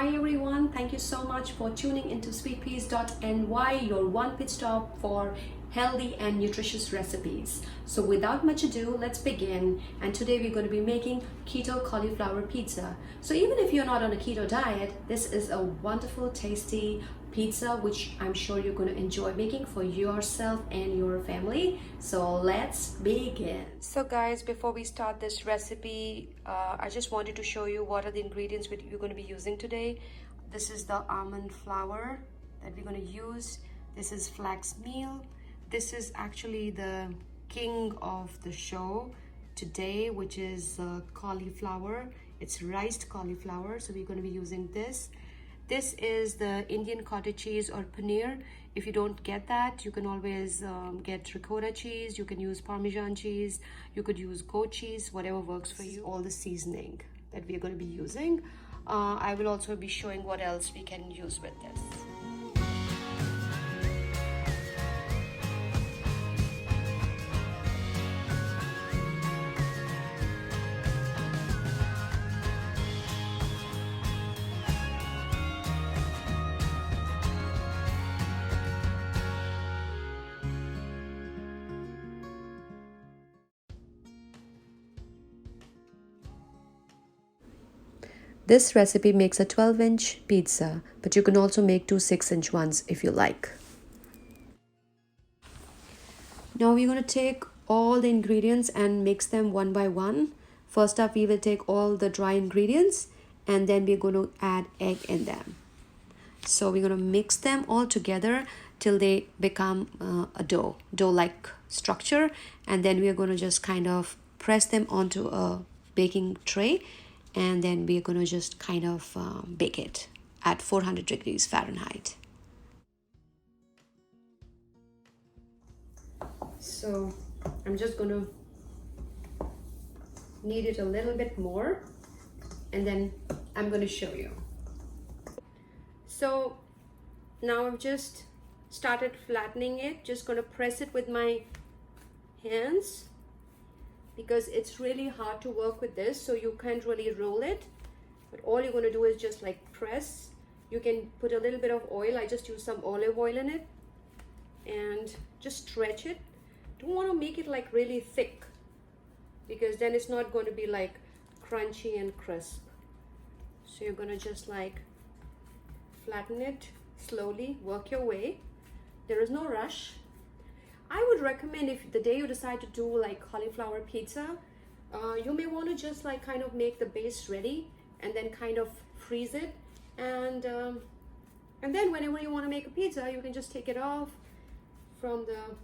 Hi everyone, thank you so much for tuning into sweetpeas.ny, your one pit stop for healthy and nutritious recipes. So without much ado, let's begin. And today we're going to be making keto cauliflower pizza. So even if you're not on a keto diet, this is a wonderful, tasty pizza which I'm sure you're going to enjoy making for yourself and your family. So let's begin. So guys, before we start this recipe, I just wanted to show you what are the ingredients we're going to be using today. This is the almond flour that we're going to use. This is flax meal. This is actually the king of the show today, which is cauliflower. It's riced cauliflower, so we're going to be using this. This is the Indian cottage cheese or paneer. If you don't get that, you can always get ricotta cheese. You can use Parmesan cheese. You could use goat cheese, whatever works for you. All the seasoning that we're going to be using. I will also be showing what else we can use with this. This recipe makes a 12-inch pizza, but you can also make two 6-inch ones if you like. Now we're going to take all the ingredients and mix them one by one. First up, we will take all the dry ingredients and then we're going to add egg in them. So we're going to mix them all together till they become a dough-like structure, and then we're going to just kind of press them onto a baking tray, and then we're going to just kind of bake it at 400 degrees Fahrenheit. So I'm just going to knead it a little bit more, and then I'm going to show you. So now I've just started flattening it, just going to press it with my hands, because it's really hard to work with this, so you can't really roll it, but all you're going to do is just like press. You can put a little bit of oil. I just use some olive oil in it and just stretch it. Don't want to make it like really thick, because then it's not going to be like crunchy and crisp. So you're going to just like flatten it slowly, work your way. There is no rush. I would recommend, if the day you decide to do like cauliflower pizza, you may want to just like kind of make the base ready and then kind of freeze it, and then whenever you want to make a pizza, you can just take it off from the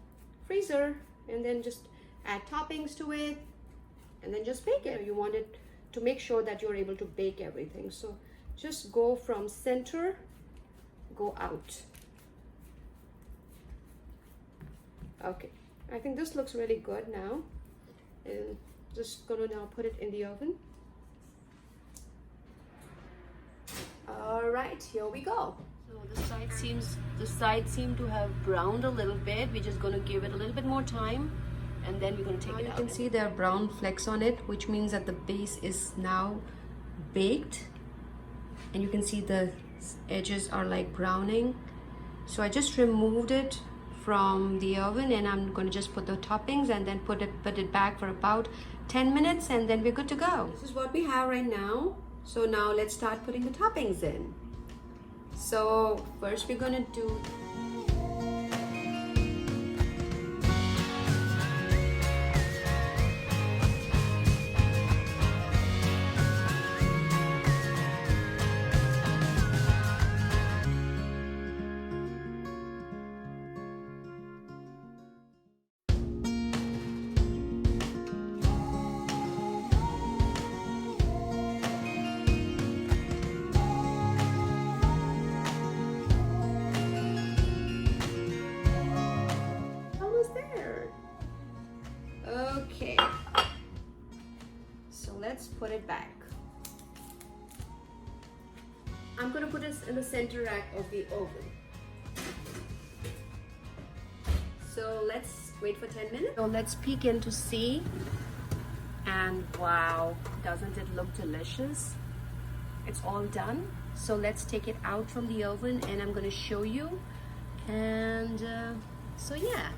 freezer and then just add toppings to it and then just bake it. You want it to make sure that you're able to bake everything, so just go from center, go out. Okay, I think this looks really good now, and just gonna now put it in the oven. All right, here we go. So the sides seem to have browned a little bit. We're just gonna give it a little bit more time, and then we're gonna take it out. You can see there are brown flecks on it, which means that the base is now baked, and you can see the edges are like browning. So I just removed it from the oven, and I'm going to just put the toppings and then put it back for about 10 minutes, and then we're good to go. This is what we have right now. So now let's start putting the toppings in. So first we're going to do okay. So let's put it back. I'm going to put this in the center rack of the oven. So let's wait for 10 minutes. So let's peek in to see. And wow, doesn't it look delicious? it's all done. So let's take it out from the oven and I'm going to show you. And so yeah.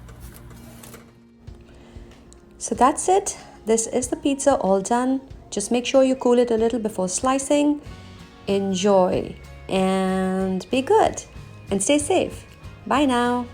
So that's it. This is the pizza all done. Just make sure you cool it a little before slicing. Enjoy and be good and stay safe. Bye now.